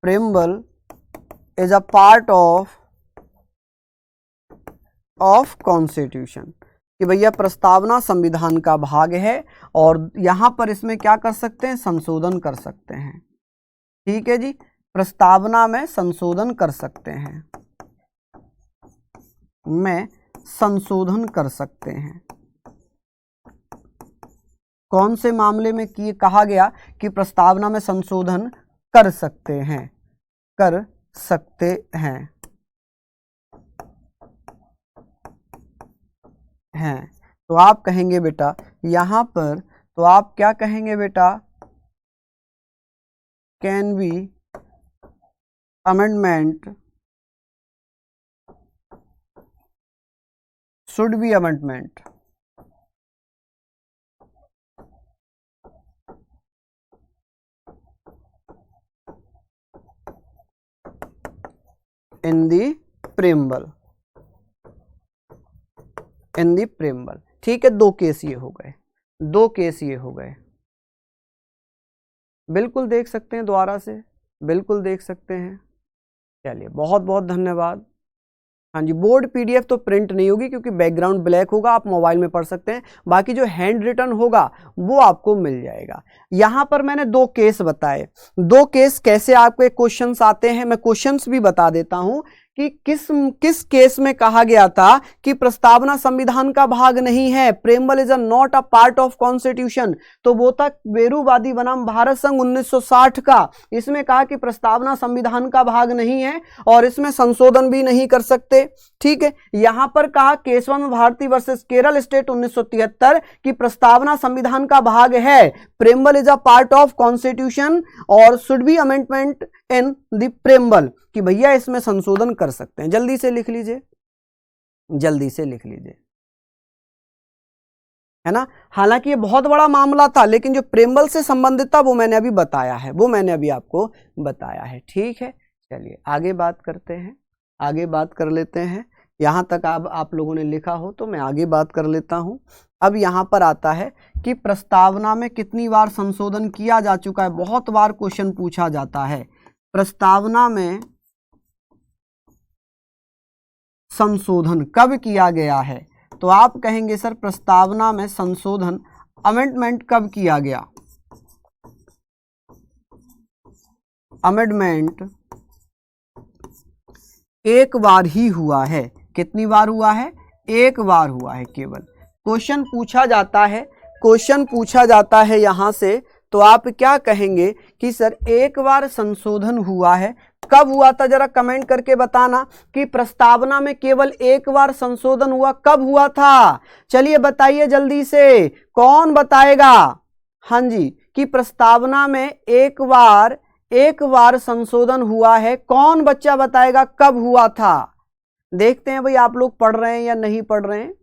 preamble is a part of constitution, कि भैया प्रस्तावना संविधान का भाग है और यहां पर इसमें क्या कर सकते हैं? संशोधन कर सकते हैं। ठीक है जी, प्रस्तावना में संशोधन कर सकते हैं, कौन से मामले में कहा गया कि प्रस्तावना में संशोधन कर सकते हैं? तो आप कहेंगे बेटा यहां पर, तो आप क्या कहेंगे बेटा? Can be amendment, should be amendment in the preamble, ठीक है, 2 केस ये हो गए, बिल्कुल देख सकते हैं, दोबारा से बिल्कुल देख सकते हैं। चलिए बहुत बहुत धन्यवाद। हाँ जी, बोर्ड पीडीएफ तो प्रिंट नहीं होगी क्योंकि बैकग्राउंड ब्लैक होगा, आप मोबाइल में पढ़ सकते हैं, बाकी जो हैंड रिटन होगा वो आपको मिल जाएगा। यहां पर मैंने 2 केस बताए। 2 केस कैसे आपके क्वेश्चंस आते हैं, मैं क्वेश्चंस भी बता देता हूं कि किस केस में कहा गया था कि प्रस्तावना संविधान का भाग नहीं है, preamble is not a part of constitution. तो वो था बेरूवादी बनाम भारत संघ 1960 का। इसमें कहा कि प्रस्तावना संविधान का भाग नहीं है और इसमें संशोधन भी नहीं कर सकते। ठीक है, यहां पर कहा केशवानंद भारती वर्सेस केरल स्टेट 1973 की प्रस्तावना संविधान का भाग है, preamble is a part of constitution और should be amendment in the preamble, कि भैया इसमें संशोधन कर सकते हैं। जल्दी से लिख लीजिए, है ना। हालांकि ये बहुत बड़ा मामला था, लेकिन जो प्रेम्बल से संबंधित था वो मैंने अभी बताया है, आपको बताया है। ठीक है, चलिए आगे बात करते हैं, आगे बात कर लेते हैं यहाँ तक आप लोगों ने लिखा हो तो मैं आगे बात कर लेता हूँ। अब यहाँ पर आता है कि प्रस्तावना में कितनी बार संशोधन किया जा चुका है। बहुत बार क्वेश्चन पूछा जाता है, प्रस्तावना में संशोधन कब किया गया है। तो आप कहेंगे सर प्रस्तावना में संशोधन अमेंडमेंट कब किया गया। अमेंडमेंट एक बार ही हुआ है। कितनी बार हुआ है? एक बार हुआ है केवल। क्वेश्चन पूछा जाता है यहाँ से, तो आप क्या कहेंगे कि सर एक बार संशोधन हुआ है। कब हुआ था जरा कमेंट करके बताना कि प्रस्तावना में केवल एक बार संशोधन हुआ, कब हुआ था? चलिए बताइए जल्दी से, कौन बताएगा? हाँ जी, कि प्रस्तावना में एक बार संशोधन हुआ है। कौन बच्चा बताएगा कब हुआ था? देखते हैं भाई आप लोग पढ़ रहे हैं या नहीं पढ़ रहे हैं।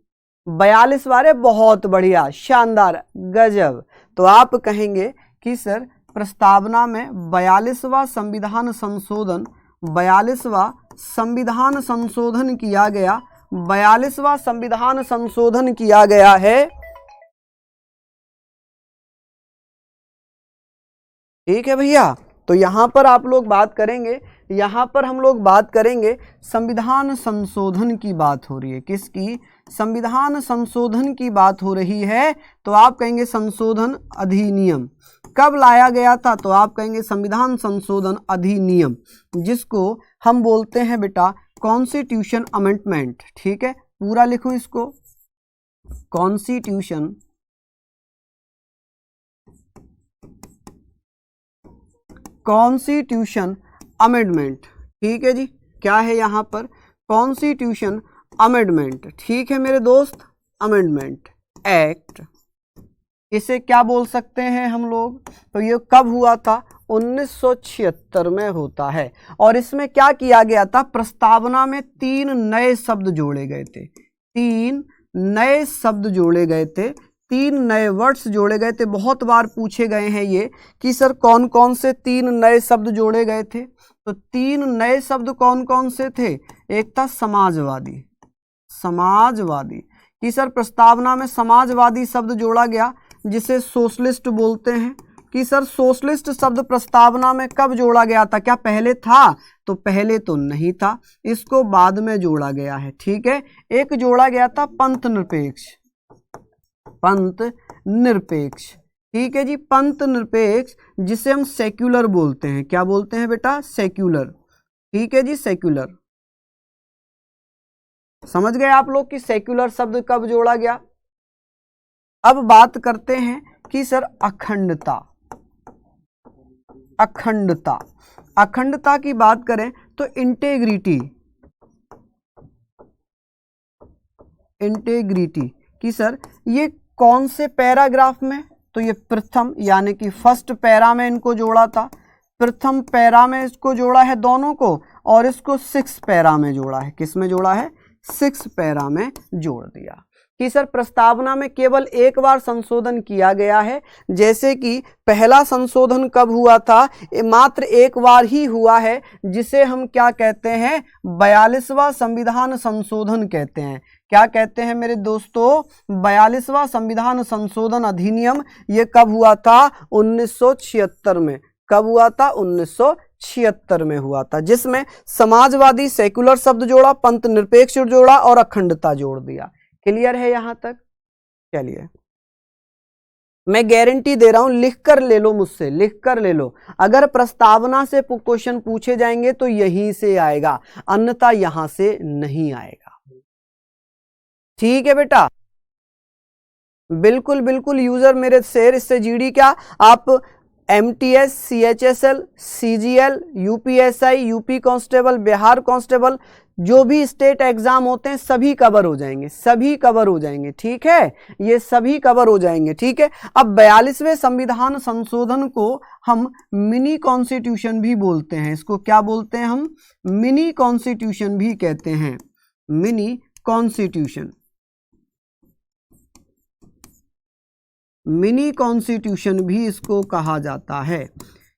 42 बार है, बहुत बढ़िया, शानदार, गजब। तो आप कहेंगे कि सर प्रस्तावना में 42वां संविधान संशोधन किया गया। 42वां संविधान संशोधन किया गया है। ठीक है भैया, तो यहाँ पर आप लोग बात करेंगे, यहाँ पर हम लोग बात करेंगे संविधान संशोधन की बात हो रही है। किसकी? संविधान संशोधन की बात हो रही है। तो आप कहेंगे संशोधन अधिनियम कब लाया गया था? तो आप कहेंगे संविधान संशोधन अधिनियम, जिसको हम बोलते हैं बेटा कॉन्स्टिट्यूशन अमेंडमेंट। ठीक है, पूरा लिखो इसको, कॉन्स्टिट्यूशन अमेंडमेंट। ठीक है जी, क्या है यहाँ पर? Constitution amendment. ठीक है मेरे दोस्त, अमेंडमेंट एक्ट, इसे क्या बोल सकते हैं हम लोग? तो ये कब हुआ था? 1976 में होता है। और इसमें क्या किया गया था? प्रस्तावना में 3 नए शब्द जोड़े गए थे। 3 नए शब्द जोड़े गए थे, 3 नए वर्ड्स जोड़े गए थे। बहुत बार पूछे गए हैं ये कि सर कौन कौन से 3 नए शब्द जोड़े गए थे। तो 3 नए शब्द कौन कौन से थे? एक था समाजवादी कि सर प्रस्तावना में समाजवादी शब्द जोड़ा गया, जिसे सोशलिस्ट बोलते हैं। कि सर सोशलिस्ट शब्द प्रस्तावना में कब जोड़ा गया था? क्या पहले था? तो पहले तो नहीं था, इसको बाद में जोड़ा गया है। ठीक है, एक जोड़ा गया था पंथ निरपेक्ष। ठीक है जी, पंथ निरपेक्ष, जिसे हम सेक्युलर बोलते हैं। क्या बोलते हैं बेटा? सेक्युलर। ठीक है जी, सेक्युलर। समझ गए आप लोग कि सेक्युलर शब्द कब जोड़ा गया। अब बात करते हैं कि सर अखंडता की बात करें तो इंटेग्रिटी कि सर ये कौन से पैराग्राफ में? तो ये प्रथम यानी कि फर्स्ट पैरा में इनको जोड़ा था। प्रथम पैरा में इसको जोड़ा है दोनों को, और इसको 6 पैरा में जोड़ा है। किस में जोड़ा है? 6 पैरा में जोड़ दिया कि सर प्रस्तावना में केवल एक बार संशोधन किया गया है। जैसे कि पहला संशोधन कब हुआ था? मात्र एक बार ही हुआ है, जिसे हम क्या कहते हैं? 42वां संविधान संशोधन कहते हैं। क्या कहते हैं मेरे दोस्तों? 42वां संविधान संशोधन अधिनियम। ये कब हुआ था? 1976 में। कब हुआ था? 1976 में हुआ था, जिसमें समाजवादी सेक्युलर शब्द जोड़ा, पंथ निरपेक्ष जोड़ा और अखंडता जोड़ दिया। क्लियर है यहां तक? चलिए, मैं गारंटी दे रहा हूं, लिख कर ले लो मुझसे, लिख कर ले लो। अगर प्रस्तावना से क्वेश्चन पूछे जाएंगे तो यहीं से आएगा, अन्यथा यहां से नहीं आएगा। ठीक है बेटा, बिल्कुल बिल्कुल यूजर मेरे शेर, इससे जीडी क्या आप MTS, CHSL, CGL, UPSI, UP constable, Bihar constable, जो भी स्टेट एग्जाम होते हैं सभी कवर हो जाएंगे, सभी कवर हो जाएंगे। ठीक है, ये सभी कवर हो जाएंगे। ठीक है, अब 42वें संविधान संशोधन को हम मिनी कॉन्स्टिट्यूशन भी बोलते हैं। इसको क्या बोलते हैं हम? मिनी कॉन्स्टिट्यूशन भी कहते हैं। मिनी कॉन्स्टिट्यूशन, मिनी कॉन्स्टिट्यूशन भी इसको कहा जाता है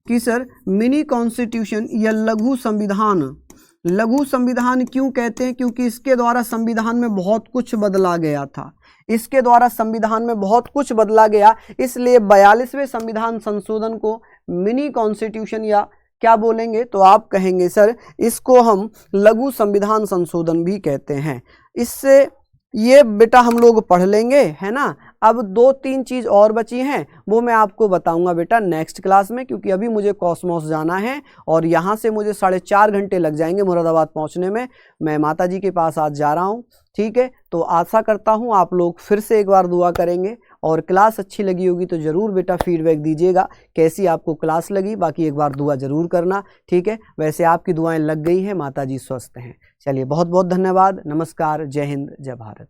कि सर मिनी कॉन्स्टिट्यूशन या लघु संविधान लघु संविधान क्यों कहते हैं? क्योंकि इसके द्वारा संविधान में बहुत कुछ बदला गया था, इसके द्वारा संविधान में बहुत कुछ बदला गया, इसलिए 42वें संविधान संशोधन को मिनी कॉन्स्टिट्यूशन या क्या बोलेंगे? तो आप कहेंगे सर इसको हम लघु संविधान संशोधन भी कहते हैं। इससे ये बेटा हम लोग पढ़ लेंगे, है ना। अब 2-3 चीज़ और बची हैं, वो मैं आपको बताऊंगा बेटा नेक्स्ट क्लास में, क्योंकि अभी मुझे कॉस्मोस जाना है और यहाँ से मुझे 4.5 घंटे लग जाएंगे मुरादाबाद पहुँचने में। मैं माता जी के पास आज जा रहा हूँ, ठीक है। तो आशा करता हूँ आप लोग फिर से एक बार दुआ करेंगे, और क्लास अच्छी लगी होगी तो ज़रूर बेटा फीडबैक दीजिएगा कैसी आपको क्लास लगी। बाकी एक बार दुआ ज़रूर करना, ठीक है। वैसे आपकी दुआएं लग गई हैं, माता जी स्वस्थ हैं। चलिए बहुत बहुत धन्यवाद, नमस्कार, जय हिंद, जय भारत।